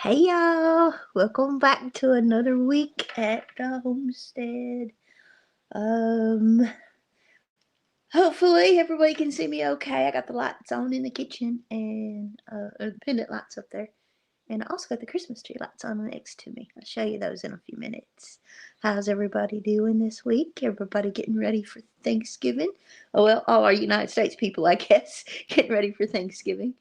Hey y'all, welcome back to another week at the homestead. Um, Hopefully everybody can see me okay. I got the lights on in the kitchen and the pendant lights up there. And I also got the Christmas tree lights on next to me. I'll show you those in a few minutes. How's everybody doing this week? Everybody getting ready for Thanksgiving? Oh well, all our United States people, I guess, getting ready for Thanksgiving.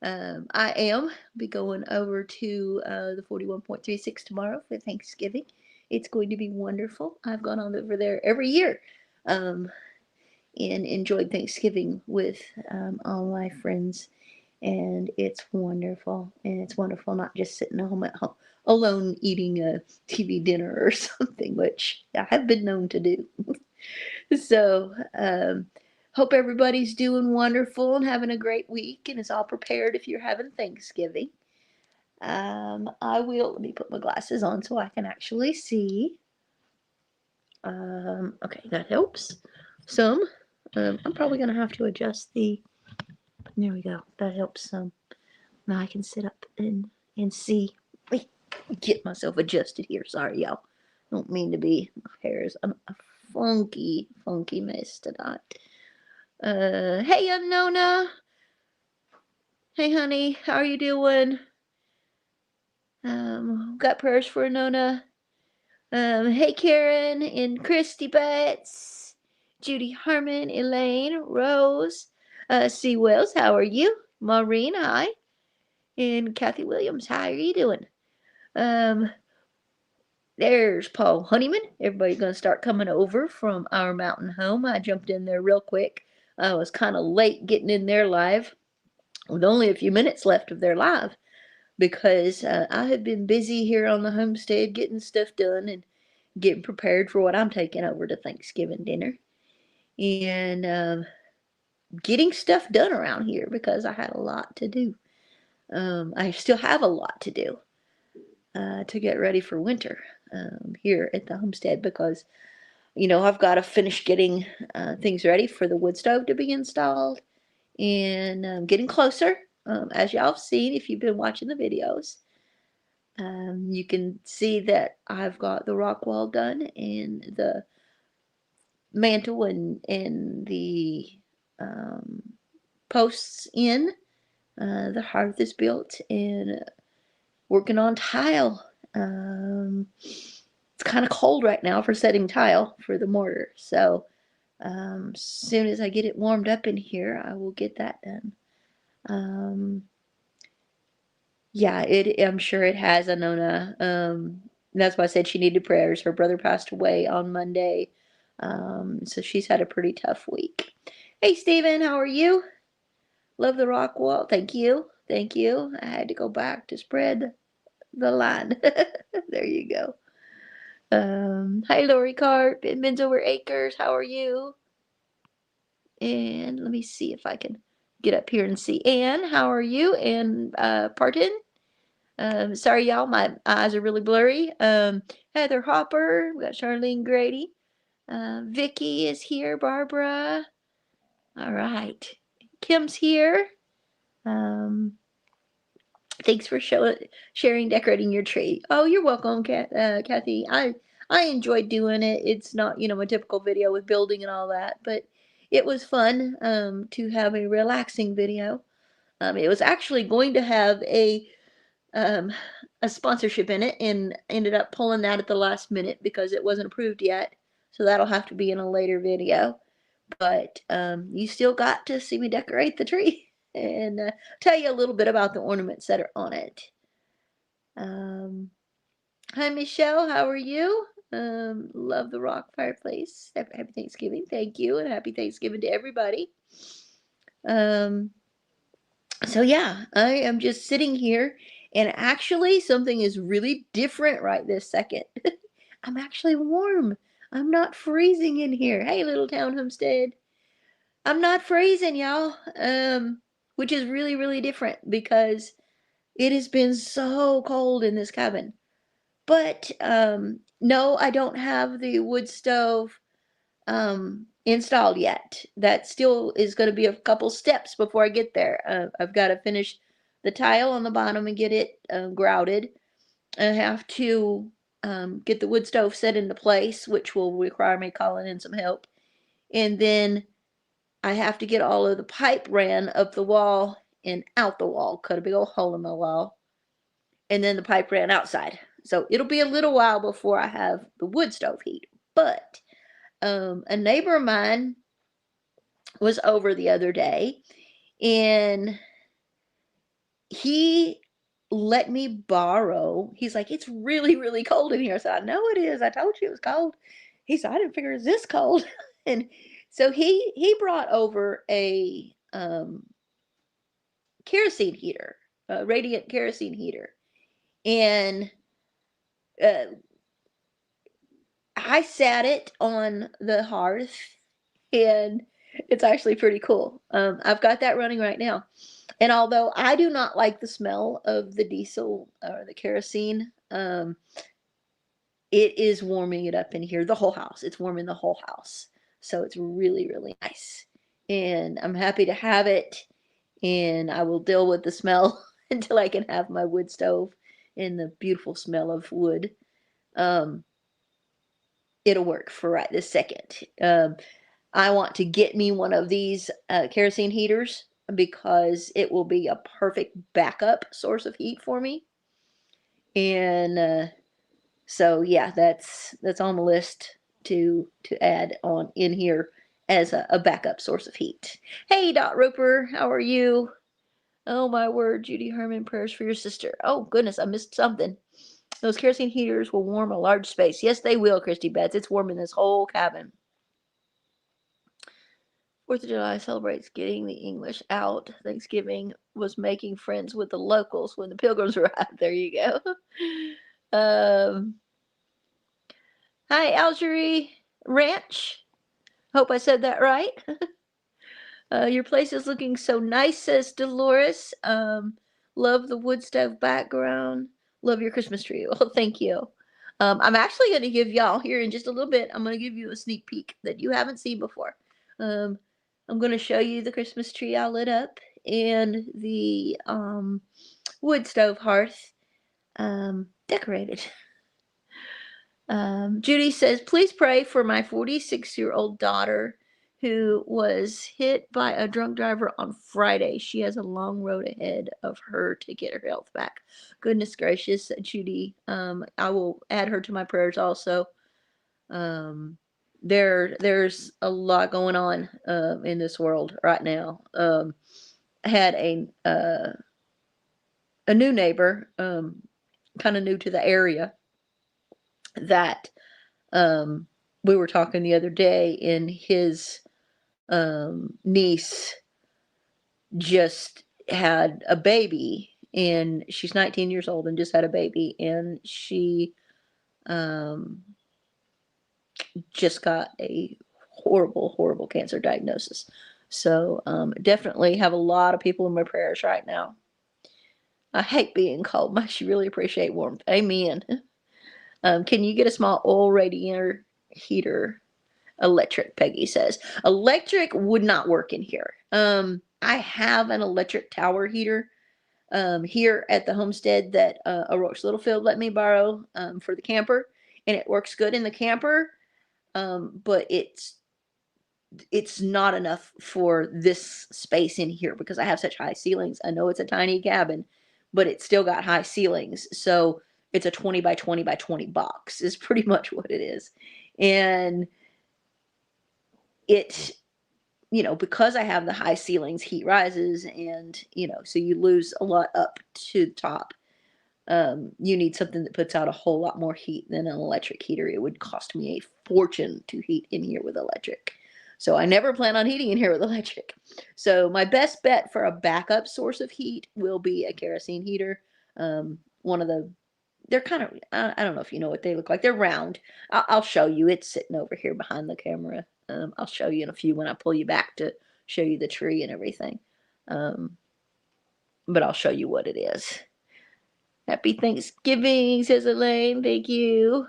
I am be going over to the 41.36 tomorrow for Thanksgiving. It's going to be wonderful. I've gone on over there every year um, and enjoyed Thanksgiving with all my friends, and it's wonderful. And it's wonderful not just sitting home at home alone eating a TV dinner or something, which I have been known to do. So, hope everybody's doing wonderful and having a great week and is all prepared if you're having Thanksgiving. Let me put my glasses on so I can actually see. Okay, that helps some. I'm probably going to have to adjust there we go. That helps some. Now I can sit up and see. Wait, get myself adjusted here. Sorry, y'all. Don't mean to be. My hair is a funky mess tonight. Hey, Nona. Hey, honey. How are you doing? Got prayers for Nona. Hey, Karen and Christy Betts, Judy Harmon, Elaine, Rose, C. Wells. How are you? Maureen, hi. And Kathy Williams, how are you doing? Um, there's Paul Honeyman. Everybody's going to start coming over from our mountain home. I jumped in there real quick. I was kind of late getting in there live with only a few minutes left of their live because I have been busy here on the homestead getting stuff done and getting prepared for what I'm taking over to Thanksgiving dinner and getting stuff done around here because I had a lot to do. I still have a lot to do to get ready for winter here at the homestead because I've got to finish getting things ready for the wood stove to be installed and getting closer. As y'all have seen, if you've been watching the videos, you can see that I've got the rock wall done and the mantle and the um, posts in. The hearth is built and working on tile. It's kind of cold right now for setting tile for the mortar. So as soon as I get it warmed up in here, I will get that done. Um, yeah, I'm sure it has, Anona. That's why I said she needed prayers. Her brother passed away on Monday. So she's had a pretty tough week. Hey, Steven, how are you? Love the rock wall. Thank you. Thank you. I had to go back to spread the line. There you go. Hi, Lori Carp and Men's Over Acres. How are you? And let me see if I can get up here and see Ann. How are you? And Parton. Sorry, y'all. My eyes are really blurry. Heather Hopper. We got Charlene Grady. Vicky is here. Barbara. All right. Kim's here. Um, Thanks for sharing decorating your tree. Oh, you're welcome, Kathy. I enjoyed doing it. It's not a typical video with building and all that, but it was fun to have a relaxing video. It was actually going to have um, a sponsorship in it, and ended up pulling that at the last minute because it wasn't approved yet. So that'll have to be in a later video. But you still got to see me decorate the tree and tell you a little bit about the ornaments that are on it. Um, Hi, Michelle. How are you? Love the rock fireplace. Happy Thanksgiving. Thank you, and happy Thanksgiving to everybody. Um, so yeah, I am just sitting here, and actually, something is really different right this second. I'm actually warm. I'm not freezing in here. Hey, little town homestead. I'm not freezing, y'all. Which is really, really different because it has been so cold in this cabin. But no, I don't have the wood stove installed yet. That still is going to be a couple steps before I get there. I've got to finish the tile on the bottom and get it grouted. I have to get the wood stove set into place, which will require me calling in some help. And then I have to get all of the pipe ran up the wall and out the wall, cut a big old hole in the wall. And then the pipe ran outside. So it'll be a little while before I have the wood stove heat. But a neighbor of mine was over the other day, and he let me borrow. He's like, it's really, really cold in here. I said, I know it is. I told you it was cold. He said, I didn't figure it was this cold. And so he brought over a kerosene heater, a radiant kerosene heater. And uh, I sat it on the hearth, and it's actually pretty cool. I've got that running right now. And although I do not like the smell of the diesel or the kerosene, it is warming it up in here, the whole house. It's warming the whole house. So it's really, really nice. And I'm happy to have it. And I will deal with the smell until I can have my wood stove and the beautiful smell of wood. It'll work for right this second. I want to get me one of these kerosene heaters because it will be a perfect backup source of heat for me. And so yeah, that's on the list to add on in here as a backup source of heat. Hey, Dot Roper, how are you? Oh my word, Judy Herman, prayers for your sister. Oh goodness, I missed something. Those kerosene heaters will warm a large space. Yes, they will, Christy Betts. It's warming this whole cabin. 4th of July celebrates getting the English out. Thanksgiving was making friends with the locals when the pilgrims arrived. There you go. Hi, Algerie Ranch. Hope I said that right. Your place is looking so nice, says Dolores. Love the wood stove background. Love your Christmas tree. Well, thank you. I'm actually going to give y'all here in just a little bit, I'm going to give you a sneak peek that you haven't seen before. I'm going to show you the Christmas tree I lit up and the wood stove hearth decorated. Judy says, please pray for my 46-year-old daughter who was hit by a drunk driver on Friday. She has a long road ahead of her to get her health back. Goodness gracious, Judy. I will add her to my prayers also. There's a lot going on in this world right now. I had a new neighbor, kind of new to the area, that we were talking the other day, and his niece just had a baby, and she's 19 years old and just had a baby, and she just got a horrible cancer diagnosis. So definitely have a lot of people in my prayers right now. I hate being cold. Much really appreciate warmth. Amen. Can you get a small oil radiator heater? Electric, Peggy says. Electric would not work in here. I have an electric tower heater here at the homestead that O'Rourke's Littlefield let me borrow for the camper, and it works good in the camper, but it's not enough for this space in here because I have such high ceilings. I know it's a tiny cabin, but it's still got high ceilings, so it's a 20 by 20 by 20 box is pretty much what it is. And it, because I have the high ceilings, heat rises, and so you lose a lot up to the top. You need something that puts out a whole lot more heat than an electric heater. It would cost me a fortune to heat in here with electric. So I never plan on heating in here with electric. So my best bet for a backup source of heat will be a kerosene heater. They're kind of, I don't know if you know what they look like. They're round. I'll show you. It's sitting over here behind the camera. I'll show you in a few when I pull you back to show you the tree and everything. But I'll show you what it is. Happy Thanksgiving, says Elaine. Thank you.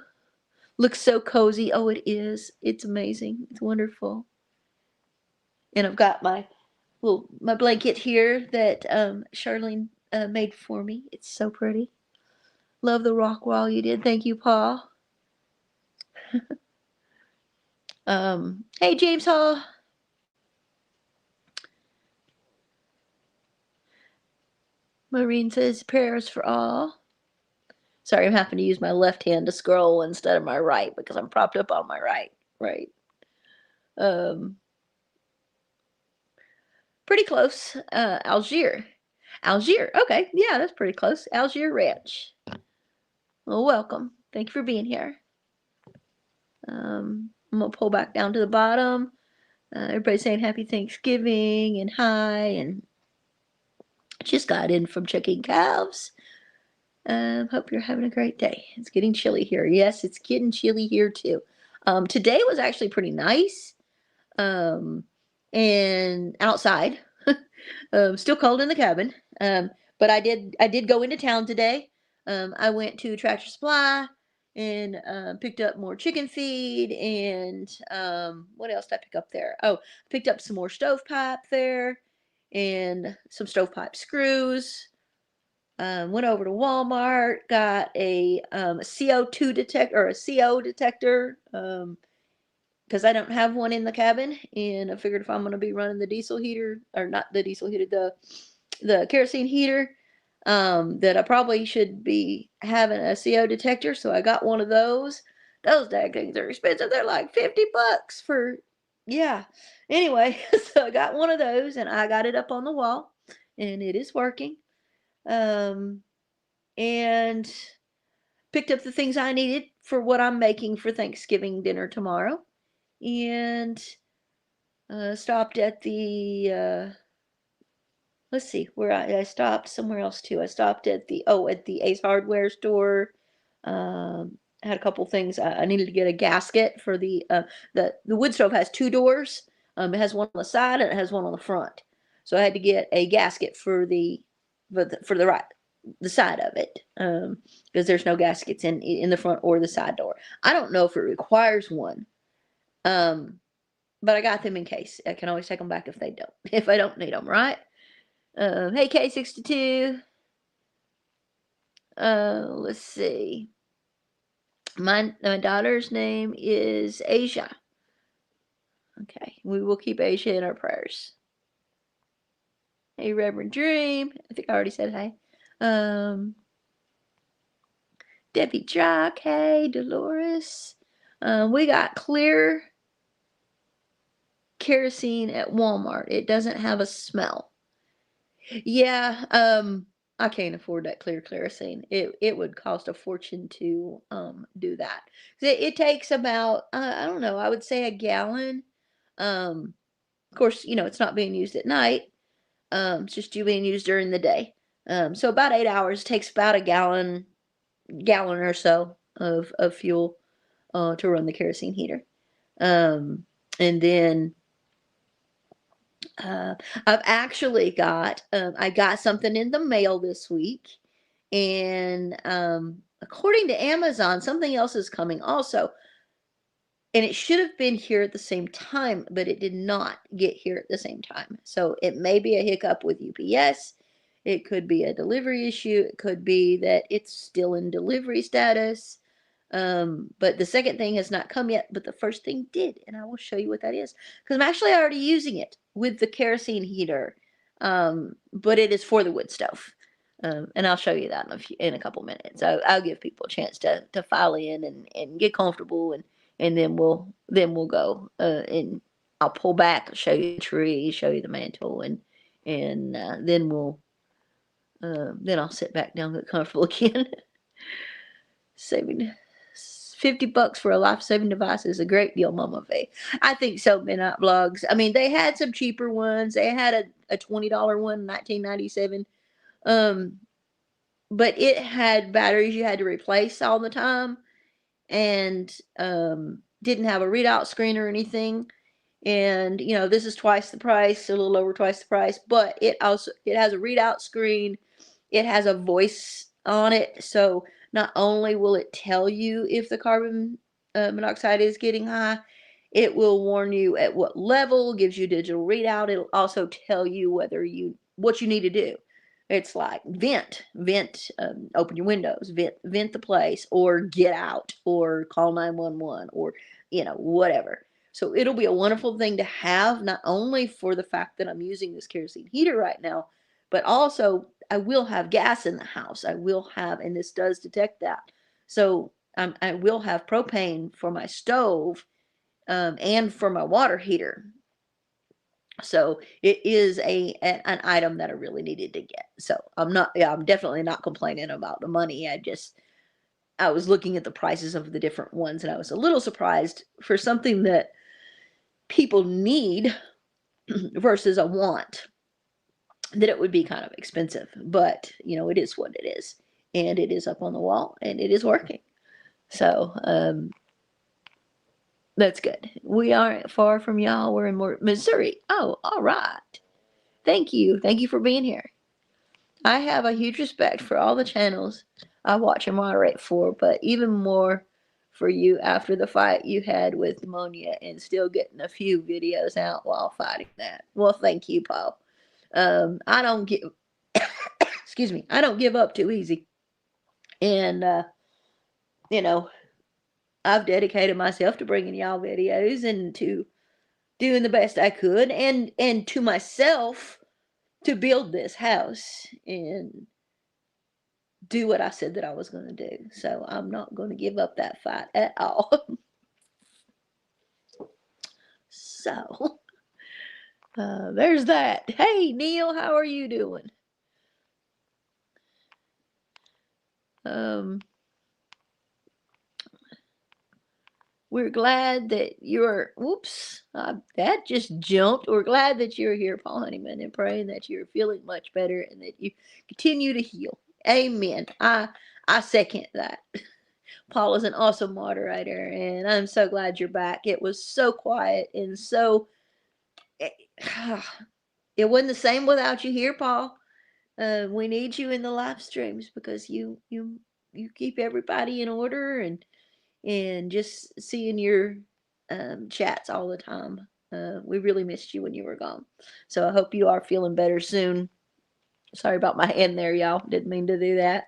Looks so cozy. Oh, it is. It's amazing. It's wonderful. And I've got my blanket here that Charlene made for me. It's so pretty. Love the rock wall you did. Thank you, Paul. Hey, James Hall. Maureen says prayers for all. Sorry, I'm having to use my left hand to scroll instead of my right because I'm propped up on my right. Right. Pretty close. Algier. Algier. Okay. Yeah, that's pretty close. Algier Ranch. Well, welcome. Thank you for being here. I'm going to pull back down to the bottom. Everybody's saying happy Thanksgiving and hi, and just got in from checking calves. Hope you're having a great day. It's getting chilly here. Yes, it's getting chilly here too. Today was actually pretty nice. And outside, still cold in the cabin. But I did go into town today. I went to Tractor Supply and picked up more chicken feed and what else did I pick up there? Oh, picked up some more stovepipe there and some stovepipe screws. Went over to Walmart, got a CO2 detector or a CO detector because I don't have one in the cabin, and I figured if I'm going to be running the diesel heater or not the diesel heater, the kerosene heater, that I probably should be having a CO detector. So I got one of those. Those dag things are expensive. They're like $50 for, yeah. Anyway, so I got one of those and I got it up on the wall and it is working. And picked up the things I needed for what I'm making for Thanksgiving dinner tomorrow. And stopped at the let's see where I stopped somewhere else too. I stopped at the Ace Hardware store. Had a couple things. I needed to get a gasket for the wood stove has two doors. It has one on the side and it has one on the front. So I had to get a gasket for the right the side of it because there's no gaskets in the front or the side door. I don't know if it requires one. But I got them in case. I can always take them back if they don't, if I don't need them, right? Hey, K62. Let's see. My daughter's name is Asia. Okay, we will keep Asia in our prayers. Hey, Reverend Dream. I think I already said hey. Debbie Jock. Hey, Dolores. We got clear kerosene at Walmart. It doesn't have a smell. Yeah, I can't afford that clear kerosene. It would cost a fortune to do that. It takes about I don't know, I would say a gallon. Of course, it's not being used at night. It's just you being used during the day. So about 8 hours takes about a gallon or so of fuel to run the kerosene heater. And then I've actually I got something in the mail this week, and according to Amazon, something else is coming also. And it should have been here at the same time, but it did not get here at the same time. So it may be a hiccup with UPS. It could be a delivery issue. It could be that it's still in delivery status. But the second thing has not come yet, but the first thing did, and I will show you what that is because I'm actually already using it with the kerosene heater, but it is for the wood stove, and I'll show you that in a couple minutes. I'll give people a chance to file in and get comfortable, and then we'll go, and I'll pull back, show you the tree, show you the mantle, and then I'll sit back down, get comfortable again. Saving $50 for a life-saving device is a great deal, Mama V. I think so, Midnight Blogs. I mean, they had some cheaper ones. They had a $20 one, 1997. But it had batteries you had to replace all the time, and didn't have a readout screen or anything. And this is twice the price, a little over twice the price, but it has a readout screen. It has a voice on it, so not only will it tell you if the carbon monoxide is getting high, it will warn you at what level, gives you digital readout. It'll also tell you what you need to do. It's like vent, open your windows, vent the place, or get out, or call 911, or whatever. So it'll be a wonderful thing to have, not only for the fact that I'm using this kerosene heater right now, but also I will have gas in the house. I will have, and this does detect that. So I will have propane for my stove, and for my water heater. So it is an item that I really needed to get. So I'm definitely not complaining about the money. I was looking at the prices of the different ones, and I was a little surprised for something that people need versus a want, that it would be kind of expensive. But it is what it is, and it is up on the wall, and it is working. So that's good. We aren't far from y'all. We're in Missouri. Oh, all right. Thank you. Thank you for being here. I have a huge respect for all the channels I watch and moderate for, but even more for you after the fight you had with pneumonia and still getting a few videos out while fighting that. Well, thank you, Paul. I don't give, excuse me, I don't give up too easy. And, you know, I've dedicated myself to bringing y'all videos and to doing the best I could, and to myself, to build this house and do what I said that I was going to do. So I'm not going to give up that fight at all. So there's that. Hey, Neil, how are you doing? We're glad that you're, whoops, that just jumped. We're glad that you're here, Paul Honeyman, and praying that you're feeling much better and that you continue to heal. Amen. I second that. Paul is an awesome moderator, and I'm so glad you're back. It was so quiet and so, it, it wasn't the same without you here, Paul. We need you in the live streams because you keep everybody in order, and just seeing your chats all the time. We really missed you when you were gone. So I hope you are feeling better soon. Sorry about my hand there, y'all. Didn't mean to do that.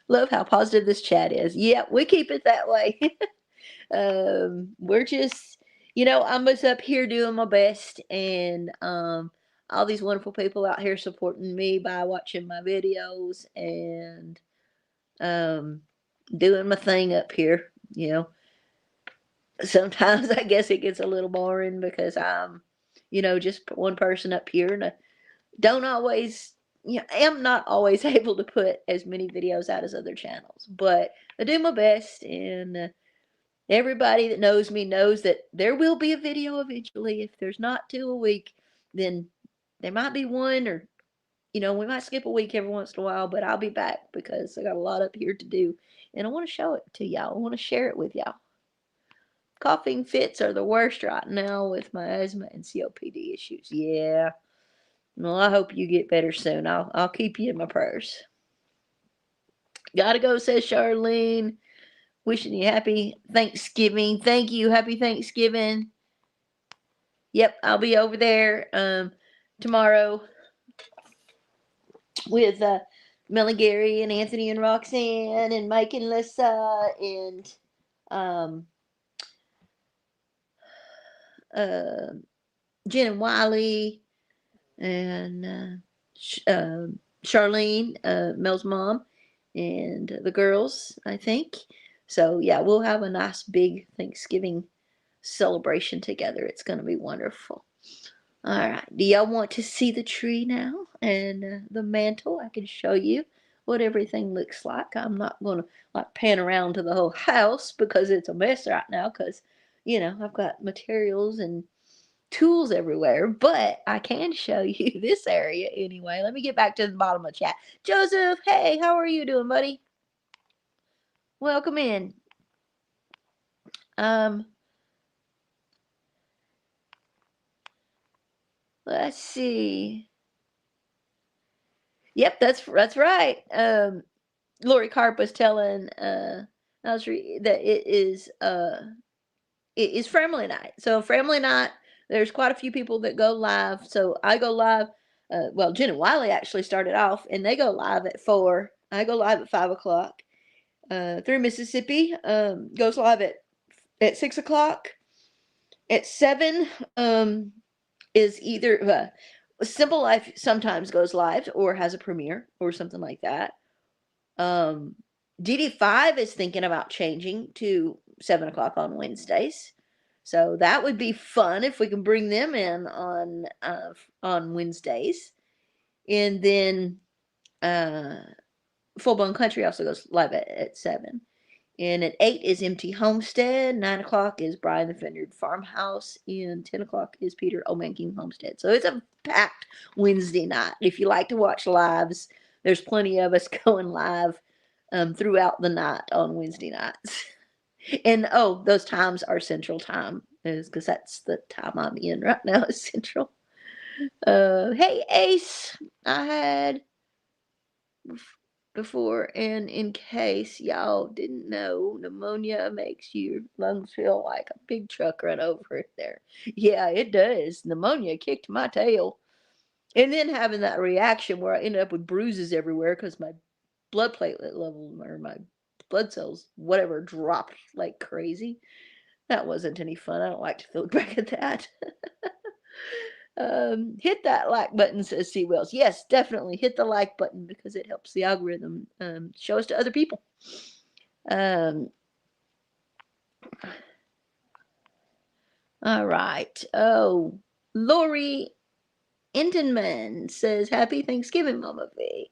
Love how positive this chat is. Yeah, we keep it that way. We're just, I'm just up here doing my best, and all these wonderful people out here supporting me by watching my videos and doing my thing up here. Sometimes I guess it gets a little boring because I'm, just one person up here, and I don't always, am not always able to put as many videos out as other channels, but I do my best, and everybody that knows me knows that there will be a video eventually. If there's not two a week, then there might be one, or we might skip a week every once in a while, but I'll be back because I got a lot up here to do, and I want to show it to y'all. I want to share it with y'all. Coughing fits are the worst right now with my asthma and COPD issues. Yeah. Well, I hope you get better soon. I'll keep you in my prayers. Gotta go, says Charlene. Wishing you happy Thanksgiving. Thank you. Happy Thanksgiving. Yep, I'll be over there tomorrow with Melanie, Gary, and Anthony, and Roxanne, and Mike, and Lissa, and Jen and Wiley, and Charlene, Mel's mom, and the girls, I think. So yeah, we'll have a nice big Thanksgiving celebration together. It's going to be wonderful. All right. Do y'all want to see the tree now and the mantle? I can show you what everything looks like. I'm not going to like pan around to the whole house because it's a mess right now because, I've got materials and tools everywhere, but I can show you this area anyway. Let me get back to the bottom of the chat. Joseph, hey, how are you doing, buddy? Welcome in. Let's see. Yep, that's right. Lori Carp was telling that it is family night. So family night, there's quite a few people that go live. So I go live Well, Jen and Wiley actually started off, and they go live at 4. I go live at 5 o'clock. Through Mississippi goes live at 6 o'clock. At 7 is either Simple Life sometimes goes live or has a premiere or something like that. DD5 is thinking about changing to 7 o'clock on Wednesdays. So that would be fun if we can bring them in on Wednesdays. And then Full Blown Country also goes live at 7. And at 8 is Empty Homestead. 9 o'clock is Brian the Vineyard Farmhouse. And 10 o'clock is Peter O'Manking Homestead. So it's a packed Wednesday night. If you like to watch lives, there's plenty of us going live throughout the night on Wednesday nights. And those times are Central Time, because that's the time I'm in right now is Central. Hey Ace, I had before, and in case y'all didn't know, pneumonia makes your lungs feel like a big truck run over it there. Yeah, it does. Pneumonia kicked my tail. And then having that reaction where I ended up with bruises everywhere because my blood platelet level or my blood cells, whatever, dropped like crazy. That wasn't any fun. I don't like to look back at that. Hit that like button, says C. Wells. Yes, definitely hit the like button because it helps the algorithm show us to other people. All right. Oh, Lori Entenman says, Happy Thanksgiving, Mama V.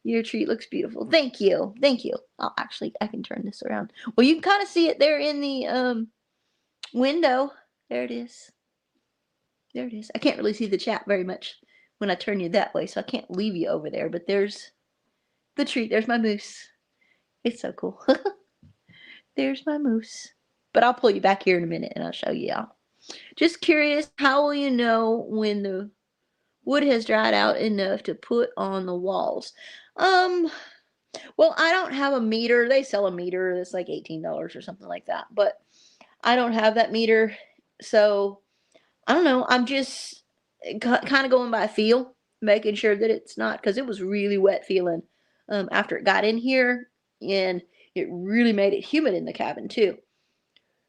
Your treat looks beautiful. Thank you. Thank you. I can turn this around. Well, you can kind of see it there in the window. There it is. There it is. I can't really see the chat very much when I turn you that way, so I can't leave you over there. But there's the treat. There's my moose. It's so cool. There's my moose. But I'll pull you back here in a minute and I'll show you all. Just curious, how will you know when the wood has dried out enough to put on the walls? Well, I don't have a meter. They sell a meter that's like $18 or something like that. But I don't have that meter. So I don't know. I'm just kind of going by feel, making sure that it's not, because it was really wet feeling after it got in here, and it really made it humid in the cabin too.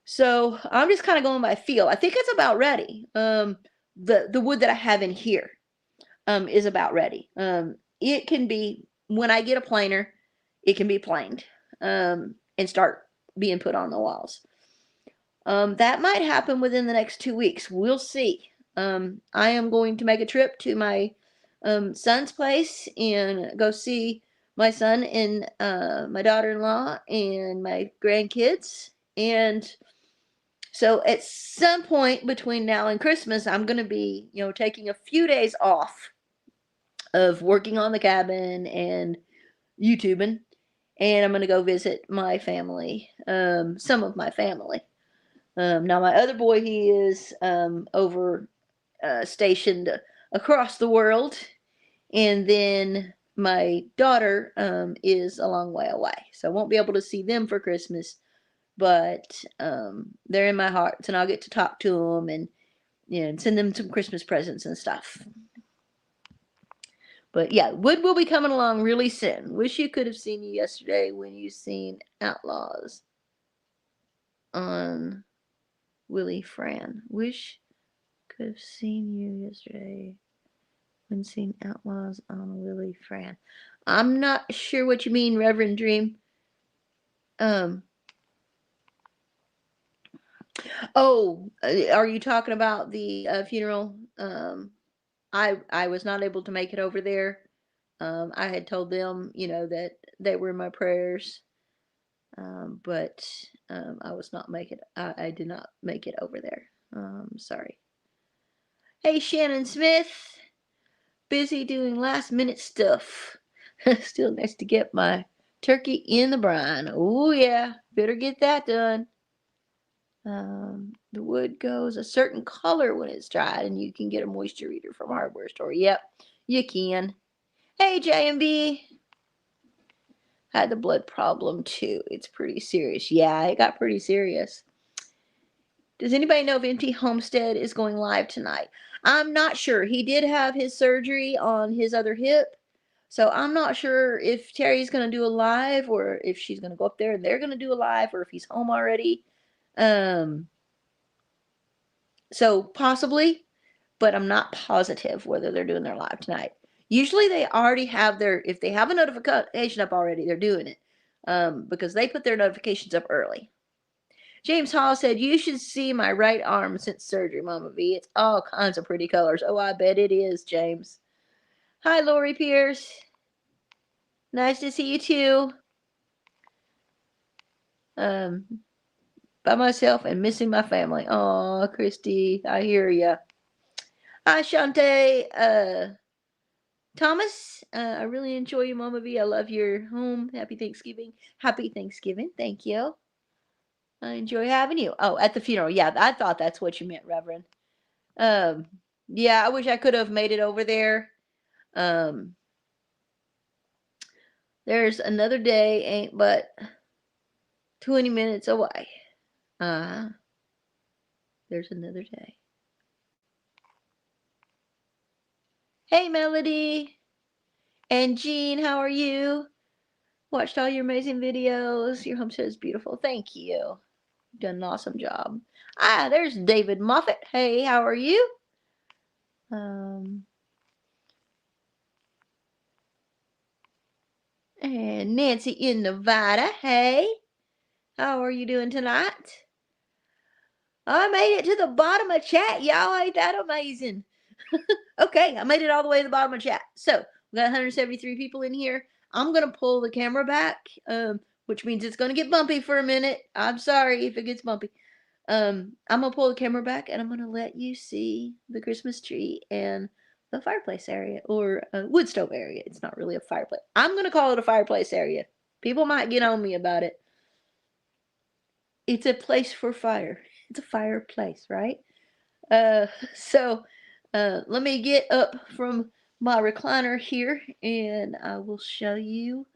So I'm just kind of going by feel. I think it's about ready. The wood that I have in here is about ready. It can be, when I get a planer, it can be planed and start being put on the walls. That might happen within the next 2 weeks. We'll see. I am going to make a trip to my son's place and go see my son and my daughter-in-law and my grandkids. And so at some point between now and Christmas, I'm going to be, taking a few days off of working on the cabin and YouTubing. And I'm going to go visit my family, some of my family. Now my other boy, he is over stationed across the world, and then my daughter is a long way away, so I won't be able to see them for Christmas, but they're in my hearts, and I'll get to talk to them and send them some Christmas presents and stuff. But yeah, wood will be coming along really soon. Wish you could have seen you yesterday when you seen Outlaws on Willie Fran. Wish could have seen you yesterday when seeing Outlaws on Willie Fran. I'm not sure what you mean, Reverend Dream. Are you talking about the funeral? I was not able to make it over there. I had told them, that they were in my prayers. But I did not make it over there. Sorry. Hey, Shannon Smith. Busy doing last minute stuff. Still needs to get my turkey in the brine. Oh yeah, better get that done. The wood goes a certain color when it's dried, and you can get a moisture reader from a hardware store. Yep, you can. Hey, JMB. Had the blood problem too. It's pretty serious. Yeah, it got pretty serious. Does anybody know if Empty Homestead is going live tonight? I'm not sure. He did have his surgery on his other hip. So I'm not sure if Terry's going to do a live or if she's going to go up there and they're going to do a live or if he's home already. So possibly, but I'm not positive whether they're doing their live tonight. Usually they already have if they have a notification up already, they're doing it because they put their notifications up early. James Hall said, you should see my right arm since surgery, Mama V. It's all kinds of pretty colors. Oh, I bet it is, James. Hi, Lori Pierce. Nice to see you too. By myself and missing my family. Oh, Christy, I hear ya. Hi, Shante. Thomas, I really enjoy you, Mama V. I love your home. Happy Thanksgiving. Happy Thanksgiving. Thank you. I enjoy having you. Oh, at the funeral. Yeah, I thought that's what you meant, Reverend. Yeah, I wish I could have made it over there. There's another day, ain't but 20 minutes away. There's another day. Hey, Melody. And Jean, how are you? Watched all your amazing videos. Your homestead is beautiful. Thank you. You've done an awesome job. There's David Moffat. Hey, how are you? And Nancy in Nevada. Hey, how are you doing tonight? I made it to the bottom of chat, y'all. Ain't that amazing? Okay, I made it all the way to the bottom of chat. So we got 173 people in here. I'm gonna pull the camera back, which means it's gonna get bumpy for a minute. I'm sorry if it gets bumpy. I'm gonna pull the camera back and I'm gonna let you see the Christmas tree and the fireplace area or wood stove area. It's not really a fireplace. I'm gonna call it a fireplace area. People might get on me about it. It's a place for fire. It's a fireplace, right? So let me get up from my recliner here and I will show you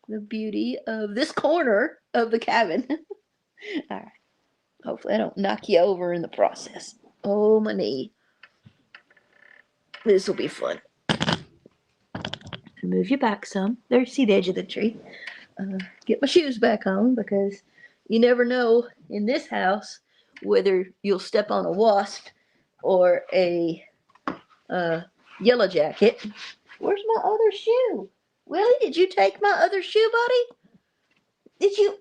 the beauty of this corner of the cabin. All right. Hopefully I don't knock you over in the process. Oh, my knee. This will be fun. Move you back some. There, you see the edge of the tree. Get my shoes back on because you never know in this house whether you'll step on a wasp or a yellow jacket. Where's my other shoe? Willie, did you take my other shoe, buddy? Did you?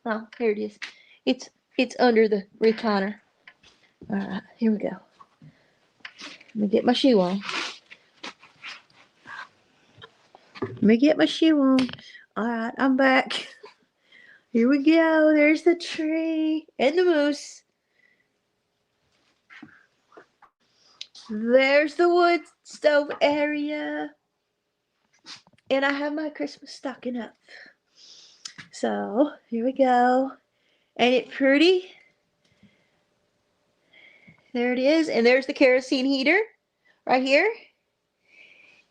Oh, here it is. It's under the recliner. All right, here we go. Let me get my shoe on. Let me get my shoe on. All right, I'm back. Here we go. There's the tree and the moose. There's the wood stove area. And I have my Christmas stocking up. So here we go. Ain't it pretty? There it is. And there's the kerosene heater right here.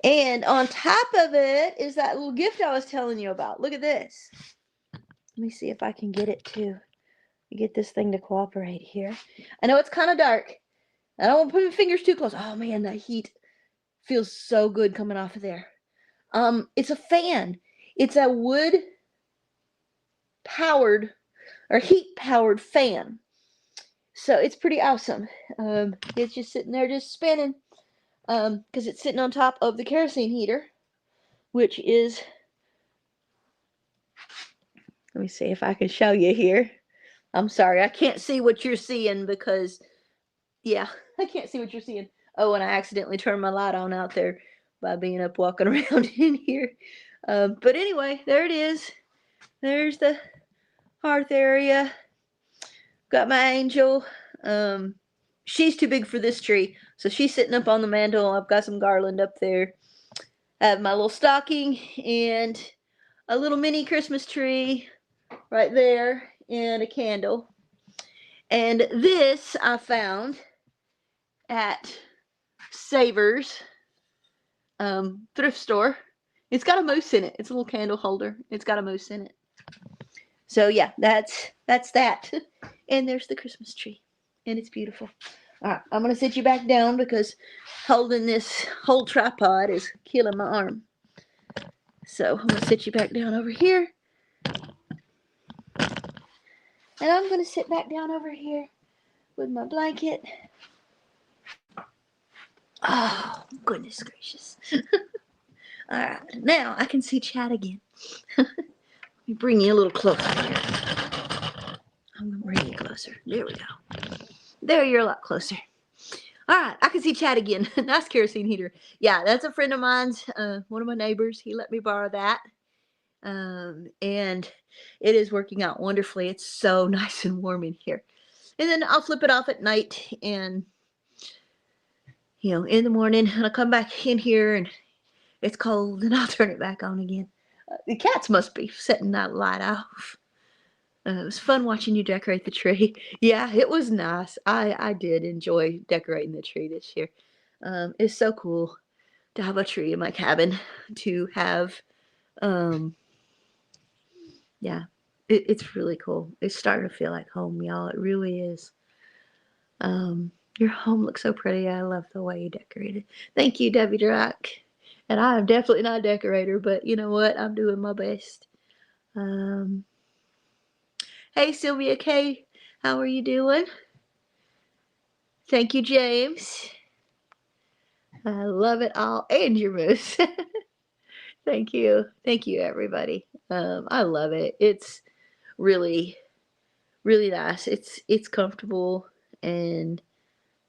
And on top of it is that little gift I was telling you about. Look at this. Let me see if I can get it to get this thing to cooperate here. I know it's kind of dark. I don't want to put my fingers too close. Oh man, that heat feels so good coming off of there. It's a fan. It's a wood powered or heat powered fan. So it's pretty awesome. It's just sitting there just spinning because it's sitting on top of the kerosene heater, which is, let me see if I can show you here. I'm sorry, I can't see what you're seeing because, yeah, I can't see what you're seeing. Oh, and I accidentally turned my light on out there by being up walking around in here. But anyway, there it is. There's the hearth area. Got my angel. She's too big for this tree, so she's sitting up on the mantle. I've got some garland up there. I have my little stocking and a little mini Christmas tree right there and a candle. And this I found at Savers thrift store. It's got a moose in it. It's a little candle holder. It's got a moose in it. So yeah, that's that. And there's the Christmas tree. And it's beautiful. All right, I'm going to sit you back down because holding this whole tripod is killing my arm. So I'm going to sit you back down over here. And I'm going to sit back down over here with my blanket. Oh, goodness gracious. All right, now I can see Chad again. Let me bring you a little closer here. I'm going to bring you closer. There we go. There, you're a lot closer. All right, I can see Chad again. Nice kerosene heater. Yeah, that's a friend of mine's, one of my neighbors. He let me borrow that. And it is working out wonderfully. It's so nice and warm in here. And then I'll flip it off at night and, in the morning, and I'll come back in here and it's cold and I'll turn it back on again. The cats must be setting that light off. It was fun watching you decorate the tree. Yeah, it was nice. I did enjoy decorating the tree this year. It's so cool to have a tree in my cabin, to have, yeah, it's really cool. It's starting to feel like home, y'all. It really is. Your home looks so pretty. I love the way you decorated. Thank you, Debbie Drack. And I am definitely not a decorator, but you know what? I'm doing my best. Hey, Sylvia K. How are you doing? Thank you, James. I love it all. And your moose. Thank you. Thank you, everybody. I love it. It's really, really nice. It's comfortable. And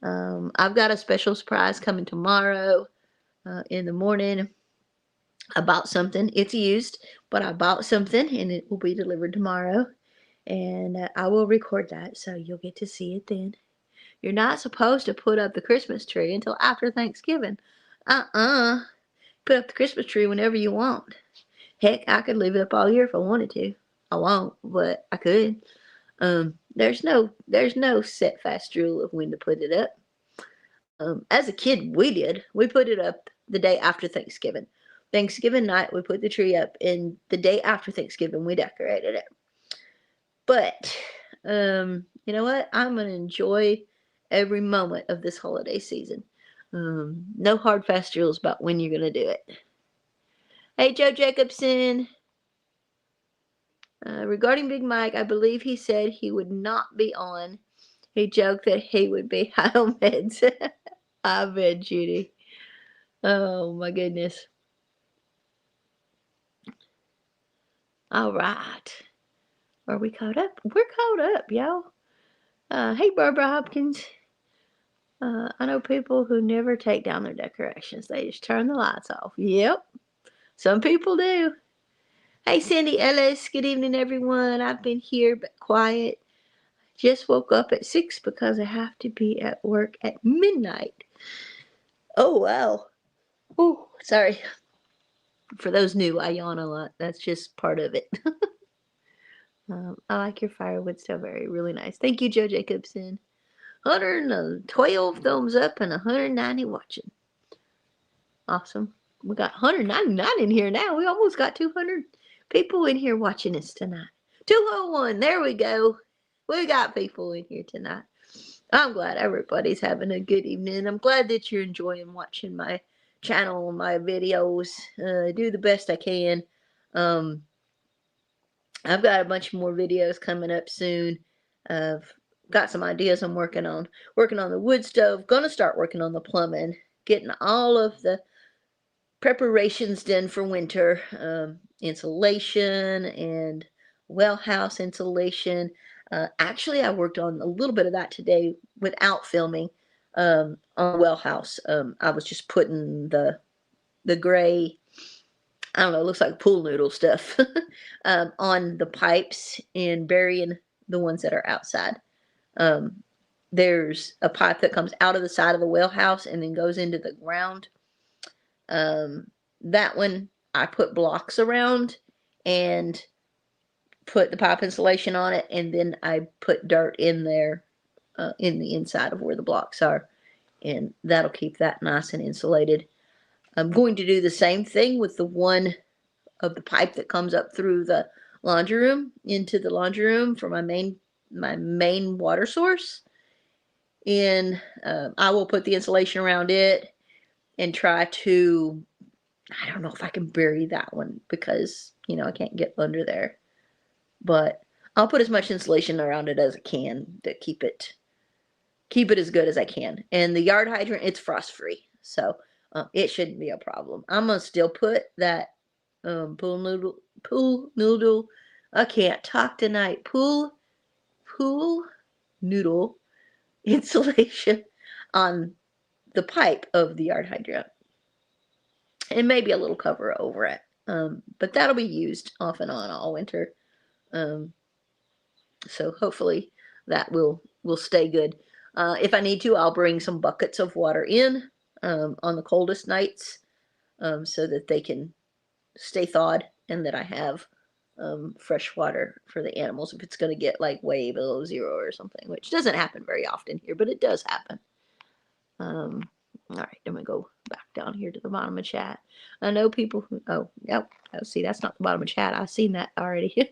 I've got a special surprise coming tomorrow in the morning. I bought something. It's used, but I bought something and it will be delivered tomorrow. And I will record that so you'll get to see it then. You're not supposed to put up the Christmas tree until after Thanksgiving. Put up the Christmas tree whenever you want. Heck, I could leave it up all year if I wanted to. I won't, but I could. There's no set fast rule of when to put it up. As a kid, we did. We put it up the day after Thanksgiving. Thanksgiving night, we put the tree up, and the day after Thanksgiving, we decorated it. But, you know what? I'm going to enjoy every moment of this holiday season. No hard, fast rules about when you're going to do it. Hey, Joe Jacobson. Regarding Big Mike, I believe he said he would not be on. He joked that he would be high on meds. I bet, Judy. Oh, my goodness. All right. Are we caught up? We're caught up, y'all. Hey, Barbara Hopkins. I know people who never take down their decorations. They just turn the lights off. Yep. Some people do. Hey, Cindy Ellis. Good evening, everyone. I've been here but quiet. Just woke up at 6 because I have to be at work at midnight. Oh, wow. Oh, sorry. For those new, I yawn a lot. That's just part of it. I like your firewood strawberry. Really nice. Thank you, Joe Jacobson. 112 thumbs up and 190 watching. Awesome. We got 199 in here now. We almost got 200 people in here watching us tonight. 201. There we go. We got people in here tonight. I'm glad everybody's having a good evening. I'm glad that you're enjoying watching my channel, my videos. I do the best I can. I've got a bunch more videos coming up soon. I've got some ideas I'm working on. Working on the wood stove. Gonna start working on the plumbing. Getting all of the preparations done for winter. Insulation and well house insulation. Actually, I worked on a little bit of that today without filming on the well house. I was just putting the gray, I don't know, it looks like pool noodle stuff on the pipes and burying the ones that are outside. There's a pipe that comes out of the side of the well house and then goes into the ground. That one I put blocks around and put the pipe insulation on it, and then I put dirt in there in the inside of where the blocks are, and that'll keep that nice and insulated. I'm going to do the same thing with the one of the pipe that comes up through the laundry room into the laundry room for my main water source. in. I will put the insulation around it and try to, I don't know if I can bury that one because, you know, I can't get under there. But I'll put as much insulation around it as I can to keep it as good as I can. And the yard hydrant, it's frost free, so it shouldn't be a problem. I'm gonna still put that pool noodle. I can't talk tonight. Pool noodle insulation on the pipe of the yard hydrant, and maybe a little cover over it. But that'll be used off and on all winter. So hopefully that will stay good. If I need to, I'll bring some buckets of water in on the coldest nights so that they can stay thawed and that I have fresh water for the animals if it's going to get like way below zero or something, which doesn't happen very often here, but it does happen. All right, I'm going to go back down here to the bottom of chat. I know people who, oh, yep, oh, see, that's not the bottom of chat. I've seen that already.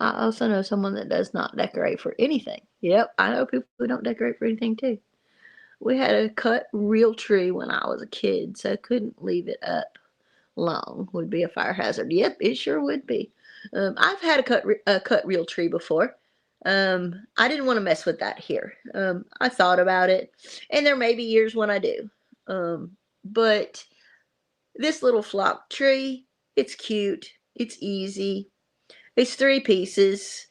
I also know someone that does not decorate for anything. Yep, I know people who don't decorate for anything too. We had a cut real tree when I was a kid, so I couldn't leave it up long. Would be a fire hazard. Yep, it sure would be. I've had a cut real tree before. I didn't want to mess with that here. I thought about it, and there may be years when I do. But this little flock tree, it's cute. It's easy. It's 3 pieces.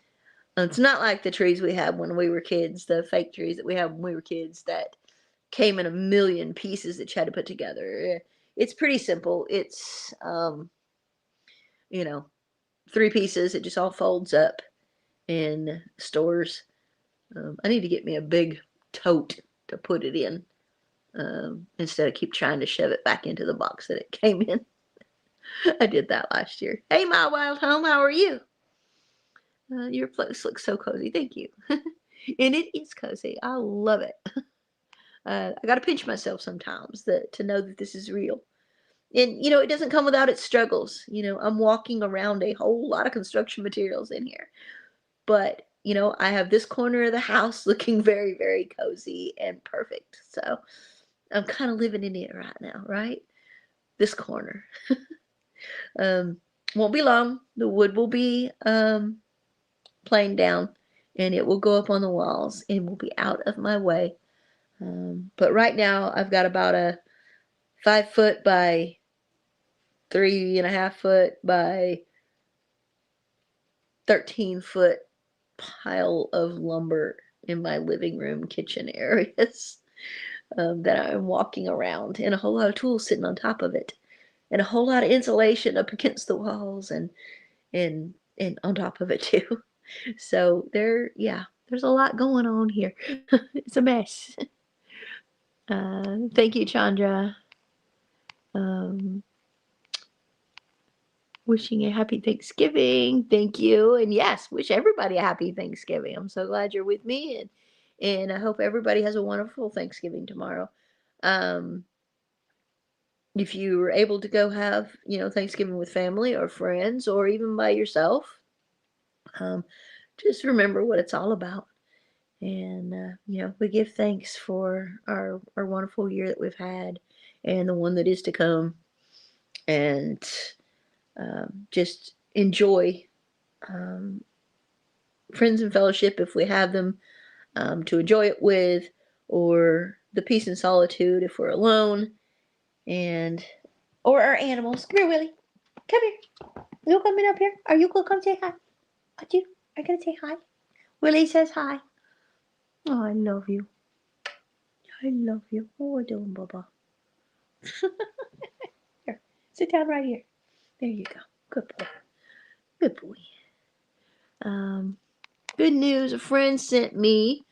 It's not like the trees we had when we were kids, the fake trees that we had when we were kids that came in a million pieces that you had to put together. It's pretty simple. It's, you know, 3 pieces. It just all folds up in stores. I need to get me a big tote to put it in instead of keep trying to shove it back into the box that it came in. I did that last year. Hey, my wild home, how are you? Your place looks so cozy. Thank you. And it is cozy. I love it. I got to pinch myself sometimes to know that this is real. And, you know, it doesn't come without its struggles. You know, I'm walking around a whole lot of construction materials in here. But, you know, I have this corner of the house looking very, very cozy and perfect. So I'm kind of living in it right now, right? This corner. Won't be long. The wood will be planed down and it will go up on the walls and will be out of my way. But right now I've got about a 5 foot by 3.5 foot by 13 foot pile of lumber in my living room kitchen areas that I'm walking around, and a whole lot of tools sitting on top of it, and a whole lot of insulation up against the walls and on top of it too. So there's a lot going on here. It's a mess. Thank you, Chandra. Wishing a happy Thanksgiving. Thank you. And yes, wish everybody a happy Thanksgiving. I'm so glad you're with me, and I hope everybody has a wonderful Thanksgiving tomorrow. If you were able to go have, you know, Thanksgiving with family or friends or even by yourself, just remember what it's all about. And you know, we give thanks for our wonderful year that we've had and the one that is to come, and just enjoy friends and fellowship if we have them to enjoy it with, or the peace and solitude if we're alone, and or our animals. Come here, Willie. Come here. You coming up here? Are you gonna come say hi? Are you gonna say hi? Willie says hi. Oh, I love you. I love you. What are we doing, Bubba? Here, sit down right here. There you go. Good boy. Good boy. Good news. A friend sent me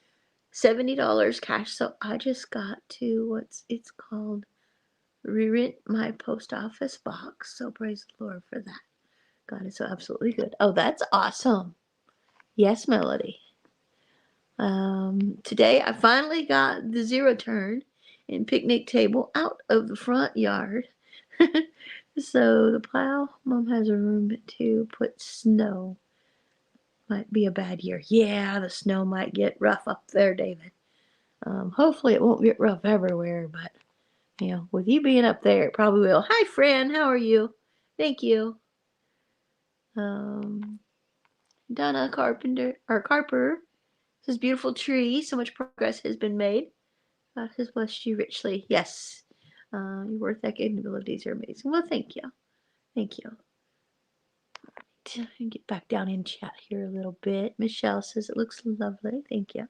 $70 cash, so I just got to it's called re-rent my post office box. So praise the Lord for that. God is so absolutely good. Oh, that's awesome. Yes, Melody. Today I finally got the zero turn and picnic table out of the front yard. So the plow, Mom has a room to put snow. might be a bad year. Yeah, the snow might get rough up there, David. Hopefully it won't get rough everywhere, but with you being up there, it probably will. Hi, friend. How are you? Thank you. Um, Donna Carpenter or Carper says beautiful tree. So much progress has been made. God has blessed you richly. Yes. Your worth ethic and abilities are amazing. Well, thank you. Thank you. Get back down in chat here a little bit. Michelle says it looks lovely. Thank you.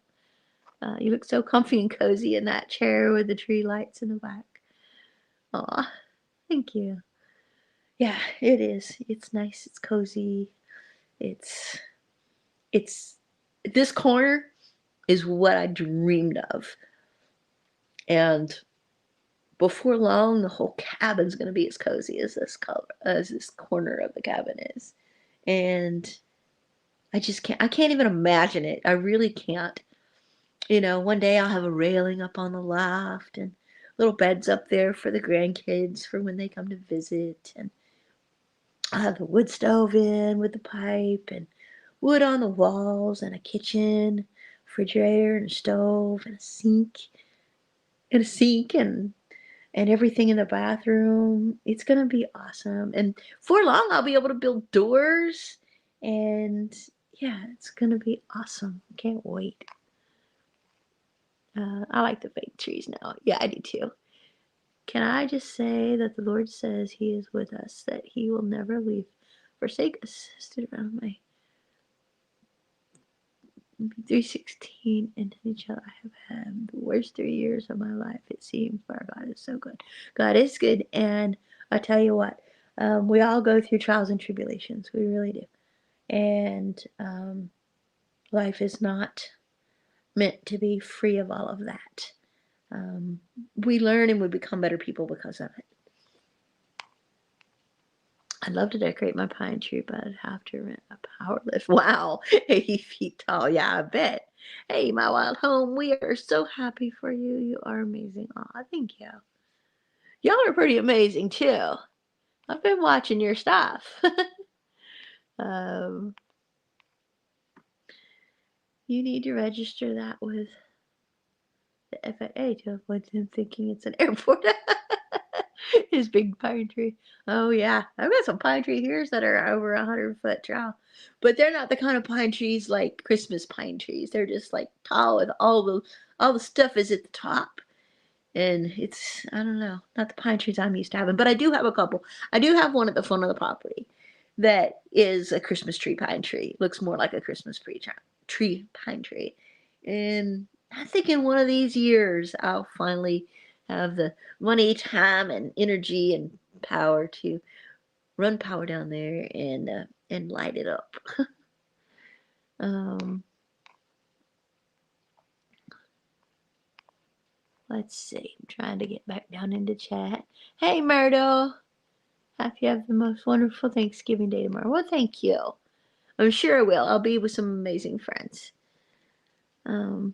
You look so comfy and cozy in that chair with the tree lights in the back. Aw, thank you. Yeah, it is. It's nice. It's cozy. It's this corner is what I dreamed of. And before long, the whole cabin's going to be as cozy as this corner of the cabin is. And I can't even imagine it. I really can't. One day I'll have a railing up on the loft and little beds up there for the grandkids for when they come to visit. And I'll have the wood stove in with the pipe and wood on the walls and a kitchen, refrigerator and a stove and a sink and everything in the bathroom. It's gonna be awesome. And for long I'll be able to build doors and yeah, it's gonna be awesome. Can't wait. I like the fake trees now. Yeah, I do too. Can I just say that the Lord says He is with us, that He will never leave, forsake us. Stood around my 316 and each other. I have had the worst 3 years of my life, it seems, but our God is so good. God is good, and I tell you what, we all go through trials and tribulations. We really do. And life is not meant to be free of all of that. We learn and we become better people because of it. I'd love to decorate my pine tree, but I'd have to rent a power lift. Wow, 80 feet tall. Yeah, I bet. Hey, my wild home, we are so happy for you. You are amazing. Aw, thank you. Y'all are pretty amazing too. I've been watching your stuff. um, you need to register that with the FAA to avoid them thinking it's an airport. His big pine tree. Oh yeah, I've got some pine tree here that are over 100 foot tall, but they're not the kind of pine trees like Christmas pine trees. They're just like tall with all the stuff is at the top, and it's I don't know, not the pine trees I'm used to having. But I do have a couple. I do have one at the front of the property that is a Christmas tree pine tree. Looks more like a Christmas tree pine tree, and I think in one of these years I'll finally have the money, time, and energy and power to run power down there and light it up. um, let's see. I'm trying to get back down into chat. Hey, Myrtle. Hope you have the most wonderful Thanksgiving Day tomorrow. Well, thank you. I'm sure I will. I'll be with some amazing friends. Um,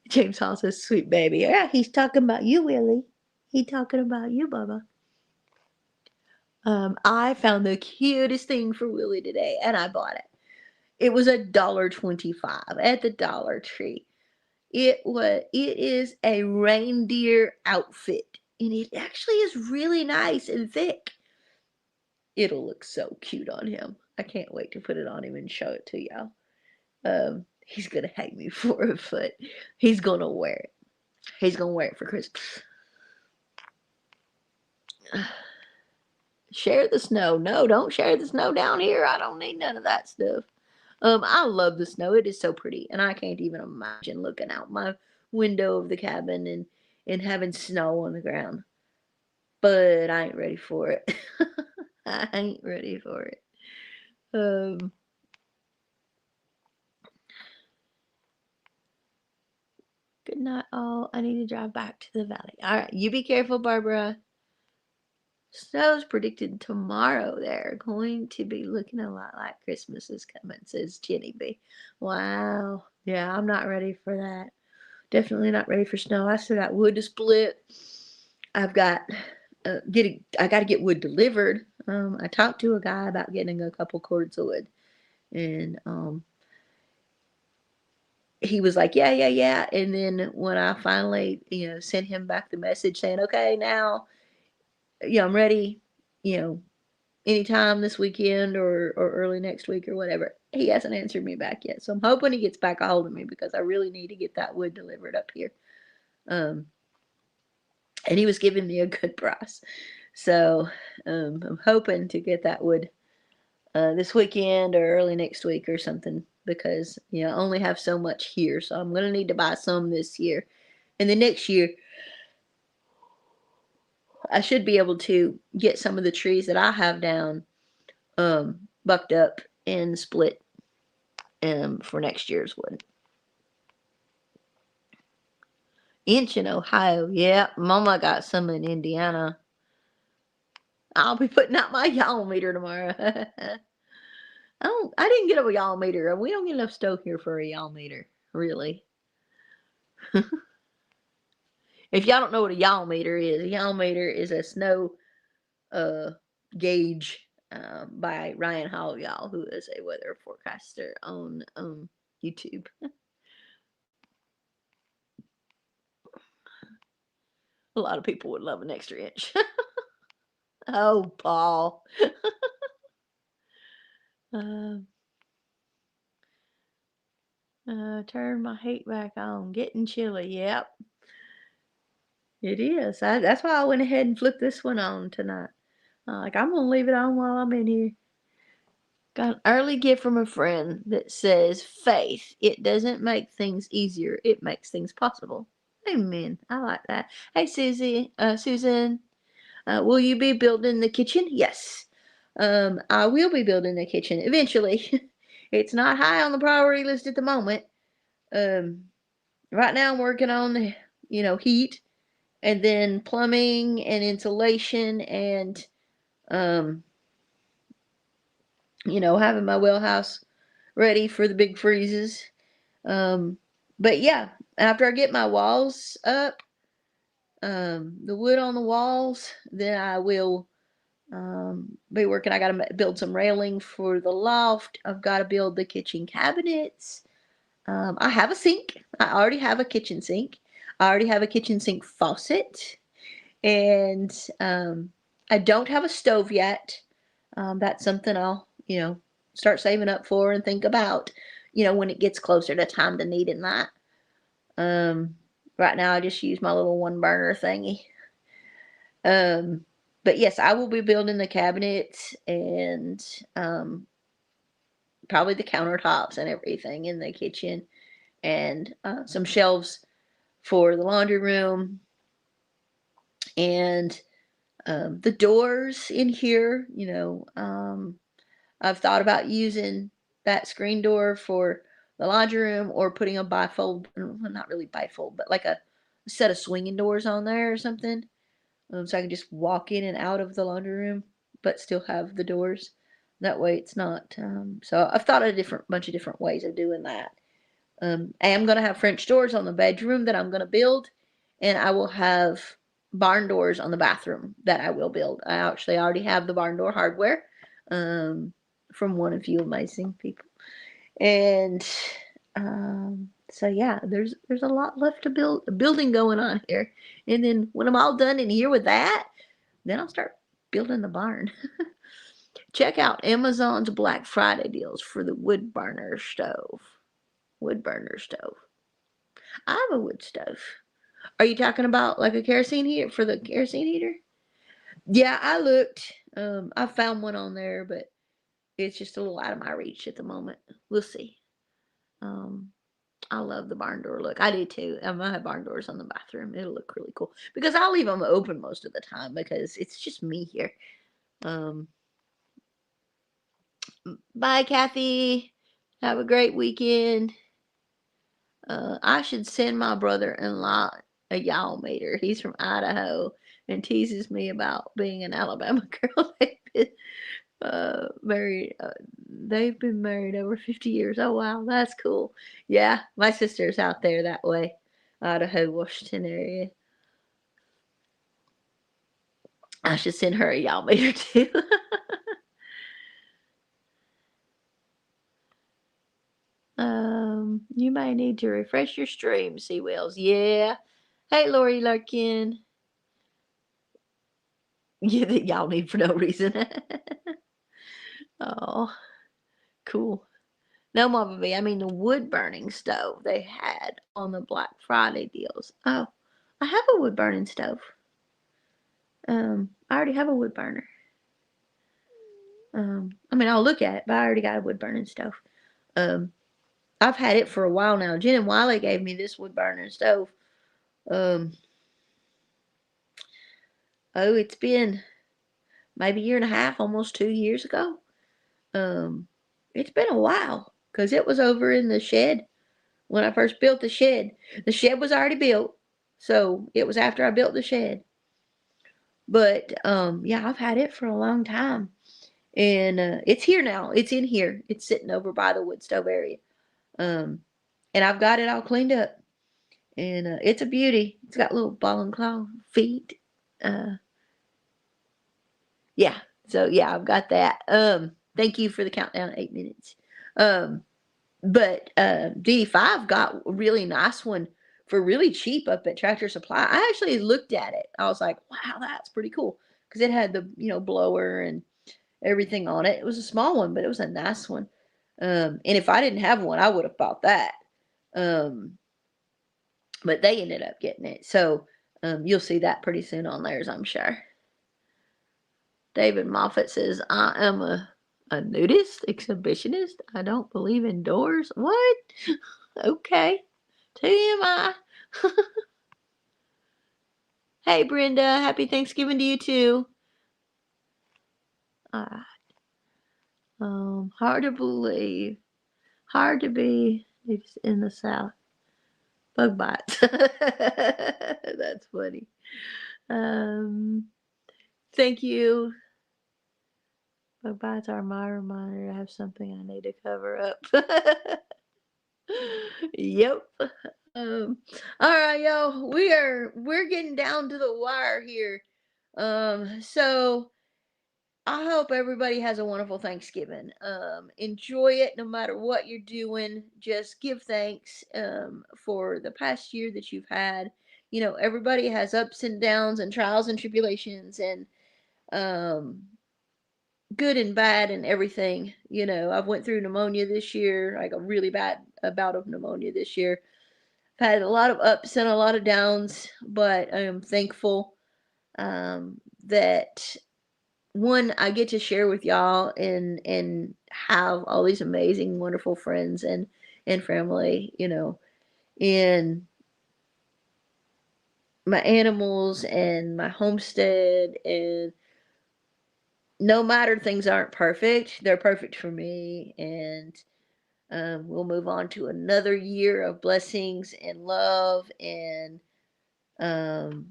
James Hall says, "Sweet baby." Yeah, he's talking about you, Willie. He's talking about you, Bubba. I found the cutest thing for Willie today, and I bought it. It was $1.25 at the Dollar Tree. It is a reindeer outfit, and it actually is really nice and thick. It'll look so cute on him. I can't wait to put it on him and show it to y'all. He's gonna hang me for a foot. He's gonna wear it. He's gonna wear it for Christmas. Share the snow. No, don't share the snow down here. I don't need none of that stuff. I love the snow. It is so pretty, and I can't even imagine looking out my window of the cabin and having snow on the ground. But I ain't ready for it. I ain't ready for it. Um, Good night, all. I need to drive back to the valley. All right, you be careful, Barbara. Snow's predicted tomorrow. They're going to be looking a lot like Christmas is coming, says Jenny B. Wow. Yeah, I'm not ready for that. Definitely not ready for snow. I still got wood to split. I've got I got to get wood delivered. I talked to a guy about getting a couple cords of wood, And he was like, yeah, yeah, yeah. And then when I finally, sent him back the message saying, okay, now, I'm ready, you know, anytime this weekend or early next week or whatever, he hasn't answered me back yet. So I'm hoping he gets back a hold of me because I really need to get that wood delivered up here. Um, and he was giving me a good price. So I'm hoping to get that wood this weekend or early next week or something because, I only have so much here. So I'm going to need to buy some this year. And the next year, I should be able to get some of the trees that I have down bucked up and split for next year's wood. Inch in Ohio, yeah. Mama got some in Indiana. I'll be putting out my yawl meter tomorrow. I didn't get a yawl meter. We don't get enough stove here for a yawl meter, really. If y'all don't know what a yawl meter is a snow gauge by Ryan Hall, y'all, who is a weather forecaster on YouTube. A lot of people would love an extra inch. Oh, Paul. uh, turn my heat back on. Getting chilly. Yep, it is. That's why I went ahead and flipped this one on tonight. Like, I'm going to leave it on while I'm in here. Got an early gift from a friend that says, Faith, it doesn't make things easier, it makes things possible. Amen. I like that. Hey, Susan, will you be building the kitchen? Yes. I will be building the kitchen eventually. It's not high on the priority list at the moment. Right now I'm working on the, heat and then plumbing and insulation and, um, having my well house ready for the big freezes. But yeah, after I get my walls up, the wood on the walls, then I will be working. I got to build some railing for the loft. I've got to build the kitchen cabinets. I have a sink. I already have a kitchen sink. I already have a kitchen sink faucet. And I don't have a stove yet. That's something I'll, start saving up for and think about, when it gets closer to time to needing that. Right now I just use my little one burner thingy. But yes, I will be building the cabinets and probably the countertops and everything in the kitchen and some shelves for the laundry room and the doors in here. I've thought about using that screen door for the laundry room or putting a bifold, well, not really bifold, but like a set of swinging doors on there or something. So I can just walk in and out of the laundry room, but still have the doors. That way it's not. So I've thought of a bunch of different ways of doing that. I am going to have French doors on the bedroom that I'm going to build, and I will have barn doors on the bathroom that I will build. I actually already have the barn door hardware from one of you amazing people, and so yeah, there's a lot left to building going on here, and then when I'm all done in here with that, then I'll start building the barn. Check out Amazon's Black Friday deals for the wood burner stove. Wood burner stove. I have a wood stove. Are you talking about like a kerosene heater for the kerosene heater? Yeah, I looked. I found one on there, but it's just a little out of my reach at the moment. We'll see. Um, I love the barn door look. I do too. I have barn doors on the bathroom. It'll look really cool because I'll leave them open most of the time because it's just me here. Um, Bye, Kathy. Have a great weekend. I should send my brother-in-law a yawl meter. He's from Idaho and teases me about being an Alabama girl. Married. They've been married over 50 years. Oh wow, that's cool. Yeah, my sister's out there that way, Idaho, Washington area. I should send her a yawl meter too. may need to refresh your stream, Sea Whales. Yeah. Hey, Lori Larkin. Yeah, that y'all need for no reason. Oh, cool. No, Mama B, I mean the wood burning stove they had on the Black Friday deals. Oh, I have a wood burning stove. I already have a wood burner. I mean, I'll look at it, but I already got a wood burning stove. I've had it for a while now. Jen and Wiley gave me this wood burning stove. It's been maybe a year and a half, almost 2 years ago. It's been a while because it was over in the shed when I first built the shed. The shed was already built, so it was after I built the shed. But yeah, I've had it for a long time, and it's here now. It's in here. It's sitting over by the wood stove area, and I've got it all cleaned up, and it's a beauty. It's got little ball and claw feet. Yeah. So yeah, I've got that. Thank you for the countdown, 8 minutes. But D5 got a really nice one for really cheap up at Tractor Supply. I actually looked at it. I was like, wow, that's pretty cool. Because it had the, blower and everything on it. It was a small one, but it was a nice one. And if I didn't have one, I would have bought that. But they ended up getting it. So you'll see that pretty soon on theirs, I'm sure. David Moffat says, I am a nudist exhibitionist. I don't believe in doors. What? Okay. TMI. Hey, Brenda. Happy Thanksgiving to you, too. Hard to believe. Hard to be in the South. Bug bites. That's funny. Thank you. Bug bites are my reminder I have something I need to cover up. Yep. All right, y'all. We're getting down to the wire here. So I hope everybody has a wonderful Thanksgiving. Enjoy it no matter what you're doing. Just give thanks for the past year that you've had. Everybody has ups and downs and trials and tribulations and um good and bad and everything. I've went through pneumonia this year, like a really bad bout of pneumonia this year. I've had a lot of ups and a lot of downs, but I am thankful that one I get to share with y'all and have all these amazing, wonderful friends and family, and my animals and my homestead. And no matter things aren't perfect, they're perfect for me. And we'll move on to another year of blessings and love and um,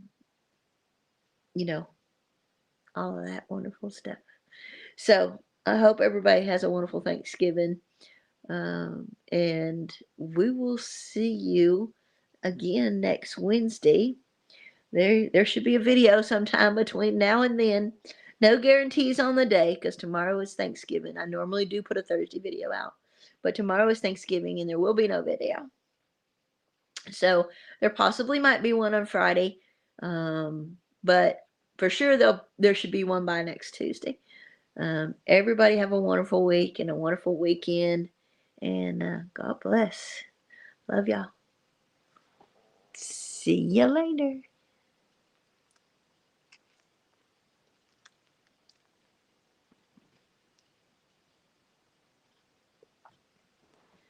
all of that wonderful stuff. So I hope everybody has a wonderful Thanksgiving. And we will see you again next Wednesday. There should be a video sometime between now and then. No guarantees on the day because tomorrow is Thanksgiving. I normally do put a Thursday video out, but tomorrow is Thanksgiving and there will be no video. So there possibly might be one on Friday, but for sure there should be one by next Tuesday. Everybody have a wonderful week and a wonderful weekend, and God bless. Love y'all. See you later.